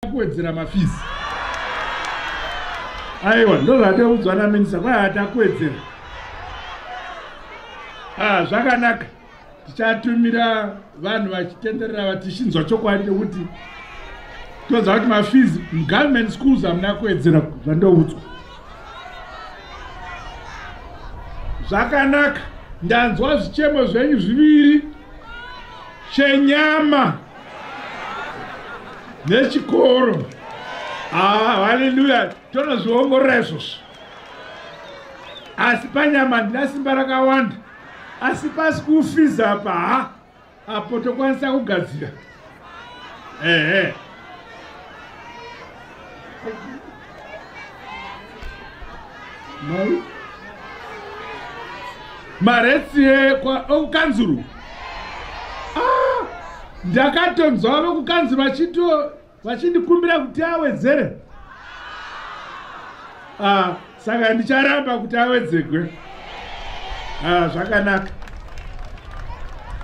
kuwedzera mafizi. Aiwa, ndo zvataudzwana minisa kwai hatakuwedzera. Zvakanaka. Tichatumira vanhu vachitenderera vatichinzwa chokwadi nekuti toza kuti mafizi government schools hamuna kuwedzera zvandoudzwa. Zvakanaka. Ndanzwa zvichemo zvenyu zviviri chenyama nechikoro. Haleluya. Tonozviongorora izvozvo. Asi panyama ndina simba rakawanda. Asi paschool fees apa apo tokwanisa kugadzira. Maretsi okukanzuru. Ndakatonzwa vokukanzuru vachindikumbira kuti awedzere. Saka ndicharamba kuti awedzerwe. Zvakanaka.